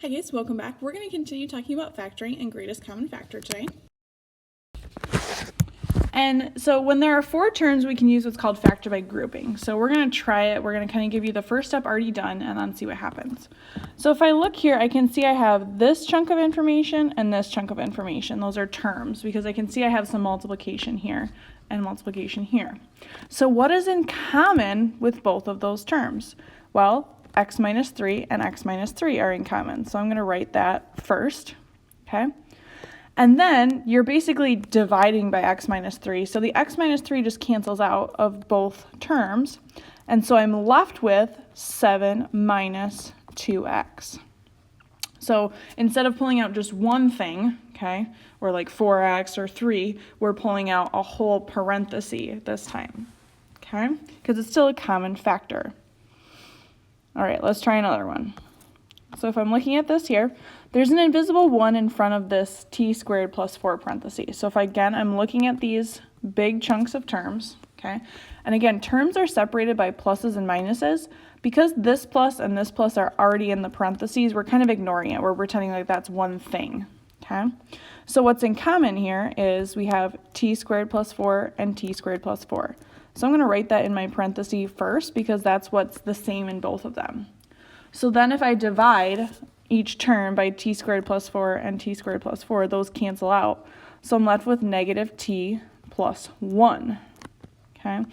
Hi guys, welcome back. We're going to continue talking about factoring and greatest common factor today. And so when there are four terms, we can use what's called factor by grouping. So we're going to try it. We're going to kind of give you the first step already done and then see what happens. So if I look here, I can see I have this chunk of information and this chunk of information. Those are terms because I can see I have some multiplication here and multiplication here. So what is in common with both of those terms? Well, x minus 3 and x minus 3 are in common. So I'm going to write that first, okay? And then you're basically dividing by x minus 3. So the x minus 3 just cancels out of both terms. And so I'm left with 7 minus 2x. So instead of pulling out just one thing, okay, or like 4x or 3, we're pulling out a whole parenthesis this time, okay, because it's still a common factor. All right, let's try another one. So if I'm looking at this here, there's an invisible 1 in front of this t squared plus 4 parentheses. So if I'm looking at these big chunks of terms, okay, and again, terms are separated by pluses and minuses. Because this plus and this plus are already in the parentheses, we're kind of ignoring it. We're pretending like that's one thing, okay? So what's in common here is we have t squared plus 4 and t squared plus 4. So I'm going to write that in my parentheses first because that's what's the same in both of them. So then if I divide each term by t squared plus 4 and t squared plus 4, those cancel out. So I'm left with negative t plus 1, okay?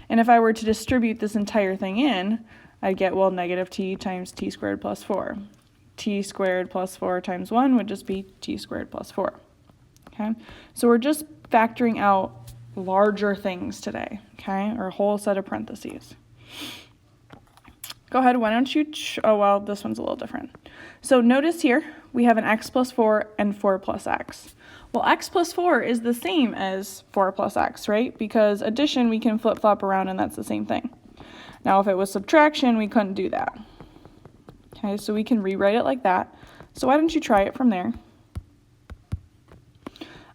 And if I were to distribute this entire thing in, I'd get, well, negative t times t squared plus 4. T squared plus 4 times 1 would just be t squared plus 4, okay? So we're just factoring out larger things today, okay, or a whole set of parentheses. Go ahead, why don't you, oh, well, this one's a little different. So notice here, we have an x plus 4 and 4 plus x. Well, x plus 4 is the same as 4 plus x, right? Because addition, we can flip-flop around and that's the same thing. Now, if it was subtraction, we couldn't do that. Okay, so we can rewrite it like that. So why don't you try it from there?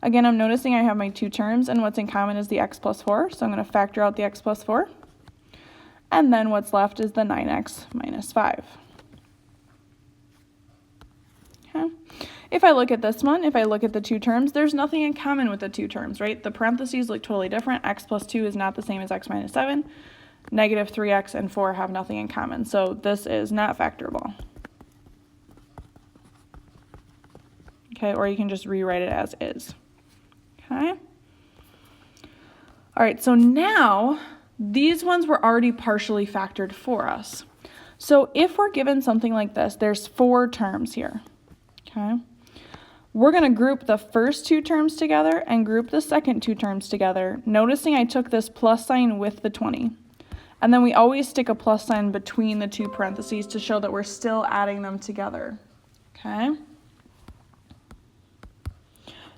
Again, I'm noticing I have my two terms, and what's in common is the x plus 4, so I'm going to factor out the x plus 4. And then what's left is the 9x minus 5. Okay. If I look at this one, if I look at the two terms, there's nothing in common with the two terms, right? The parentheses look totally different. X plus 2 is not the same as x minus 7. Negative 3x and 4 have nothing in common, so this is not factorable. Okay, or you can just rewrite it as is. Okay. All right, so now these ones were already partially factored for us. So if we're given something like this, there's four terms here, okay? We're going to group the first two terms together and group the second two terms together, noticing I took this plus sign with the 20. And then we always stick a plus sign between the two parentheses to show that we're still adding them together, okay?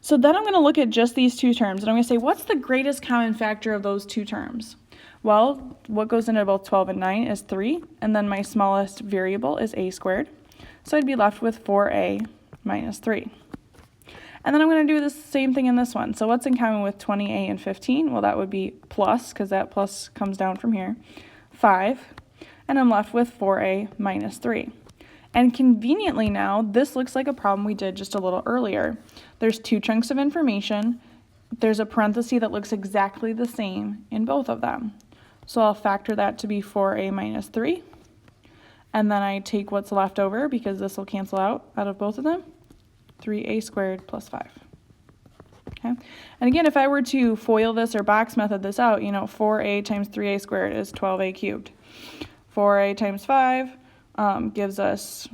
So then I'm going to look at just these two terms, and I'm going to say, what's the greatest common factor of those two terms? Well, what goes into both 12 and 9 is 3, and then my smallest variable is a squared. So I'd be left with 4a minus 3. And then I'm going to do the same thing in this one. So what's in common with 20a and 15? Well, that would be plus, because that plus comes down from here, 5, and I'm left with 4a minus 3. And conveniently now, this looks like a problem we did just a little earlier. There's two chunks of information. There's a parenthesis that looks exactly the same in both of them. So I'll factor that to be 4a minus 3. And then I take what's left over, because this will cancel out of both of them, 3a squared plus 5. Okay. And again, if I were to FOIL this or box method this out, 4a times 3a squared is 12a cubed. 4a times 5 gives us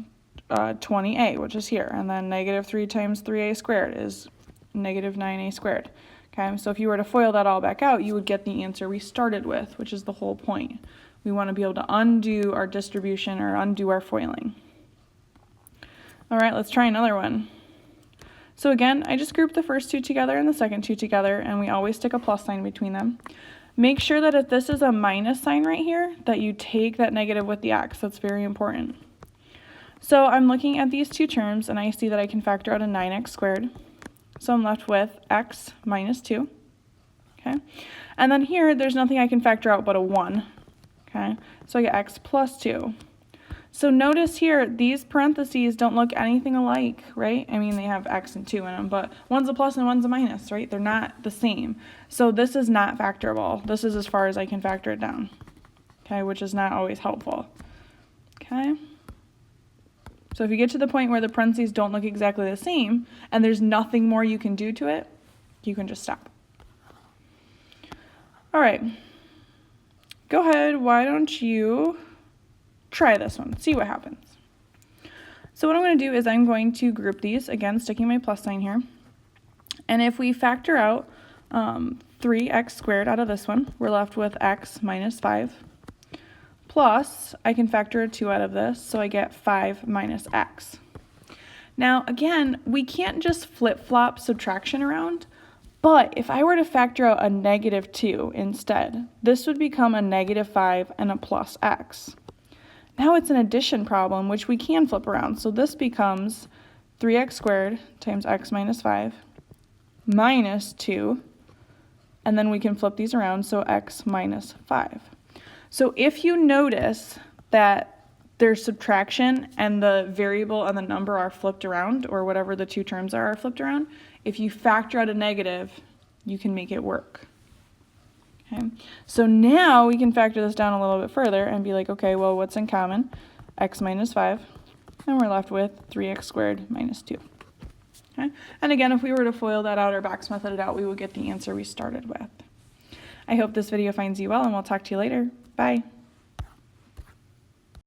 20a, which is here. And then negative 3 times 3a squared is negative 9a squared. Okay, so if you were to FOIL that all back out, you would get the answer we started with, which is the whole point. We want to be able to undo our distribution or undo our FOILing. All right, let's try another one. So again, I just grouped the first two together and the second two together, and we always stick a plus sign between them. Make sure that if this is a minus sign right here, that you take that negative with the x. That's very important. So I'm looking at these two terms, and I see that I can factor out a 9x squared. So I'm left with x minus 2. Okay. And then here, there's nothing I can factor out but a 1. Okay. So I get x plus 2. So notice here, these parentheses don't look anything alike, right? I mean, they have x and 2 in them, but one's a plus and one's a minus, right? They're not the same. So this is not factorable. This is as far as I can factor it down, okay, which is not always helpful, okay? So if you get to the point where the parentheses don't look exactly the same and there's nothing more you can do to it, you can just stop. All right, go ahead, why don't you try this one, see what happens. So what I'm going to do is I'm going to group these, again sticking my plus sign here, and if we factor out 3x squared out of this one, we're left with x minus 5, plus I can factor a 2 out of this, so I get 5 minus x. Now again, we can't just flip-flop subtraction around, but if I were to factor out a negative 2 instead, this would become a negative 5 and a plus x. Now it's an addition problem, which we can flip around. So this becomes 3x squared times x minus 5 minus 2, and then we can flip these around, so x minus 5. So if you notice that there's subtraction and the variable and the number are flipped around, or whatever the two terms are flipped around, if you factor out a negative, you can make it work. Okay, so now we can factor this down a little bit further and be like, okay, well, what's in common? X minus 5, and we're left with 3x squared minus 2. Okay, and again, if we were to FOIL that out or box method it out, we would get the answer we started with. I hope this video finds you well, and we'll talk to you later. Bye.